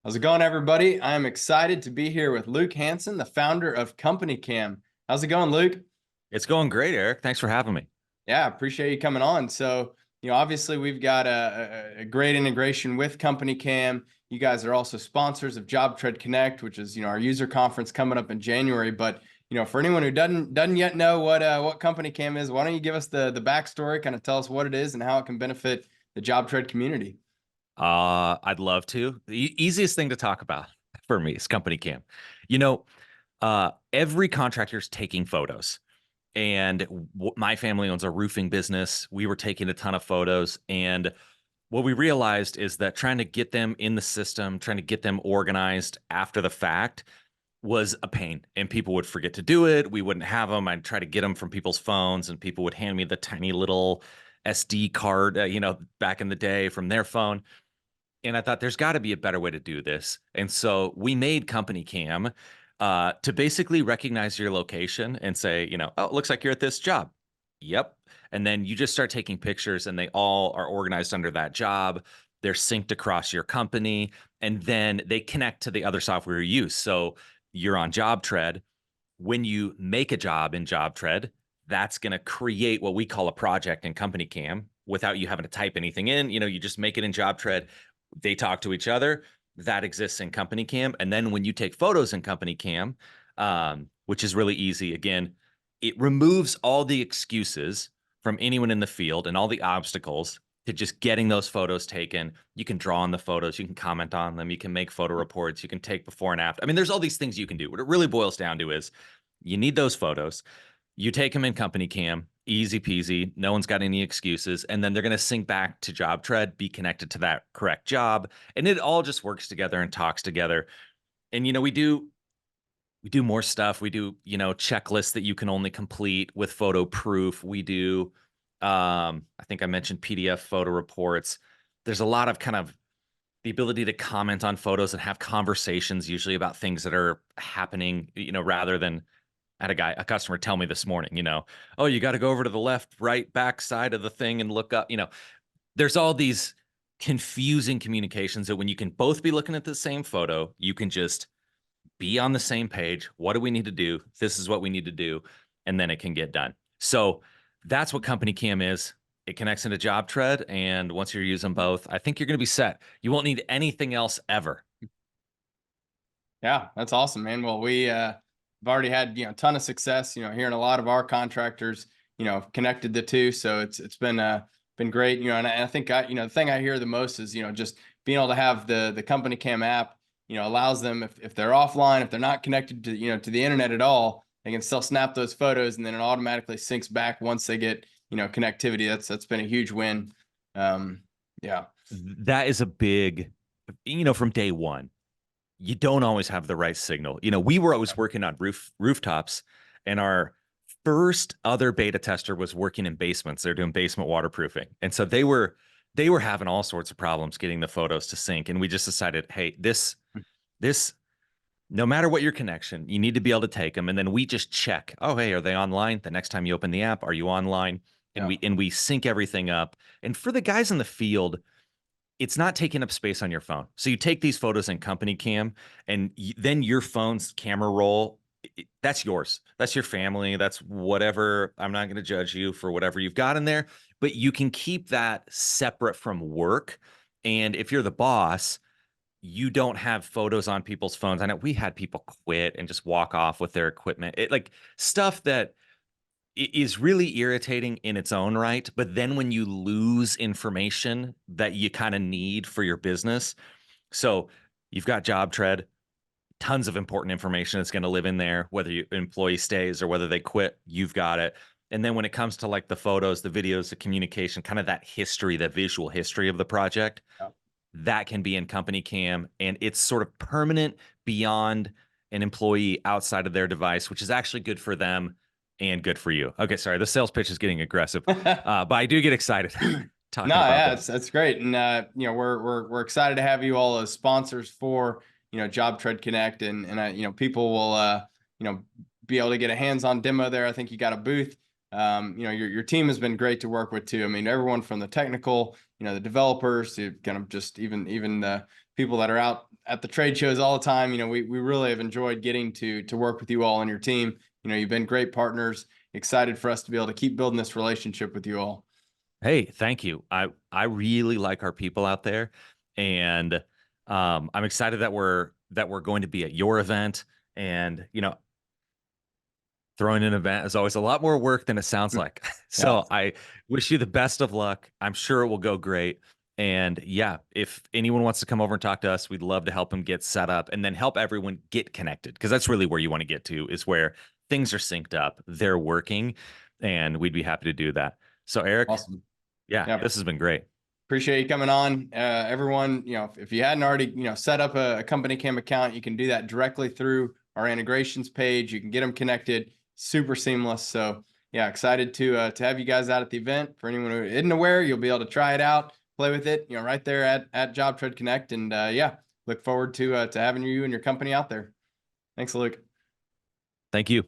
How's it going, everybody? I'm excited to be here with Luke Hansen, the founder of CompanyCam. How's it going, Luke? It's going great, Eric. Thanks for having me. Yeah, appreciate you coming on. So, obviously we've got a great integration with CompanyCam. You guys are also sponsors of JobTread Connect, which is, our user conference coming up in January. But, for anyone who doesn't yet know what CompanyCam is, why don't you give us the backstory, kind of tell us what it is and how it can benefit the JobTread community? I'd love to. The easiest thing to talk about for me is company cam. You know, every contractor's taking photos, and my family owns a roofing business. We were taking a ton of photos, and what we realized is that trying to get them in the system, trying to get them organized after the fact was a pain, and people would forget to do it. We wouldn't have them. I'd try to get them from people's phones, and people would hand me the tiny little SD card, back in the day from their phone. And I thought there's got to be a better way to do this. And so we made Company Cam to basically recognize your location and say, oh, it looks like you're at this job. Yep. And then you just start taking pictures, and they all are organized under that job. They're synced across your company, and then they connect to the other software you use. So you're on JobTread. When you make a job in JobTread, that's going to create what we call a project in Company Cam without you having to type anything in. You just make it in JobTread. They talk to each other. That exists in Company Cam. And then when you take photos in Company Cam, which is really easy, again, it removes all the excuses from anyone in the field and all the obstacles to just getting those photos taken. You can draw on the photos, you can comment on them, you can make photo reports, you can take before and after. I mean, there's all these things you can do. What it really boils down to is you need those photos. You take them in Company Cam, easy peasy. No one's got any excuses. And then they're going to sync back to JobTread, be connected to that correct job. And it all just works together and talks together. And, we do more stuff. We do, checklists that you can only complete with photo proof. We do, I think I mentioned PDF photo reports. There's a lot of kind of the ability to comment on photos and have conversations usually about things that are happening, rather than I had a customer tell me this morning, oh, you got to go over to the left, right, back side of the thing and look up, there's all these confusing communications that when you can both be looking at the same photo, you can just be on the same page. What do we need to do? This is what we need to do. And then it can get done. So that's what Company Cam is. It connects into JobTread. And once you're using both, I think you're going to be set. You won't need anything else ever. Yeah, that's awesome, man. Well, we've already had, a ton of success, hearing a lot of our contractors, connected the two. So it's been great, and I think the thing I hear the most is, just being able to have the Company Cam app, allows them, if they're offline, if they're not connected to, to the internet at all, they can still snap those photos, and then it automatically syncs back once they get, connectivity. That's been a huge win. Yeah. That is a big, from day one, you don't always have the right signal. We were always working on rooftops, and our first other beta tester was working in basements. They're doing basement waterproofing. And so they were having all sorts of problems getting the photos to sync. And we just decided, hey, this, no matter what your connection, you need to be able to take them. And then we just check, oh, hey, are they online? The next time you open the app, are you online? And we sync everything up. And for the guys in the field, it's not taking up space on your phone. So you take these photos in Company Cam, and then your phone's camera roll, that's yours. That's your family. That's whatever. I'm not going to judge you for whatever you've got in there, but you can keep that separate from work. And if you're the boss, you don't have photos on people's phones. I know we had people quit and just walk off with their equipment. Like stuff that is really irritating in its own right. But then when you lose information that you kind of need for your business, so you've got JobTread, tons of important information that's going to live in there, whether your employee stays or whether they quit, you've got it. And then when it comes to like the photos, the videos, the communication, kind of that history, the visual history of the project, that can be in Company Cam, and it's sort of permanent beyond an employee outside of their device, which is actually good for them and good for you. Okay, sorry, the sales pitch is getting aggressive, but I do get excited talking about Yeah, that. that's great. And we're excited to have you all as sponsors for, JobTread Connect, and people will be able to get a hands-on demo there. I think you got a booth. Your team has been great to work with too. I mean, everyone from the technical, the developers, to kind of just even the people that are out at the trade shows all the time. We really have enjoyed getting to work with you all and your team. You've been great partners. Excited for us to be able to keep building this relationship with you all. Hey, thank you. I really like our people out there, and I'm excited that we're going to be at your event. And throwing an event is always a lot more work than it sounds like. Yeah. So I wish you the best of luck. I'm sure it will go great. And yeah, if anyone wants to come over and talk to us, we'd love to help them get set up and then help everyone get connected, because that's really where you want to get to, is where things are synced up, they're working, and we'd be happy to do that. So Eric, Awesome. yeah, Yeah. this has been great. Appreciate you coming on. Everyone, if you hadn't already, set up a CompanyCam account, you can do that directly through our integrations page. You can get them connected, super seamless. So yeah, excited to have you guys out at the event. For anyone who isn't aware, you'll be able to try it out, play with it, right there at JobTread Connect. And yeah, look forward to having you and your company out there. Thanks, Luke. Thank you.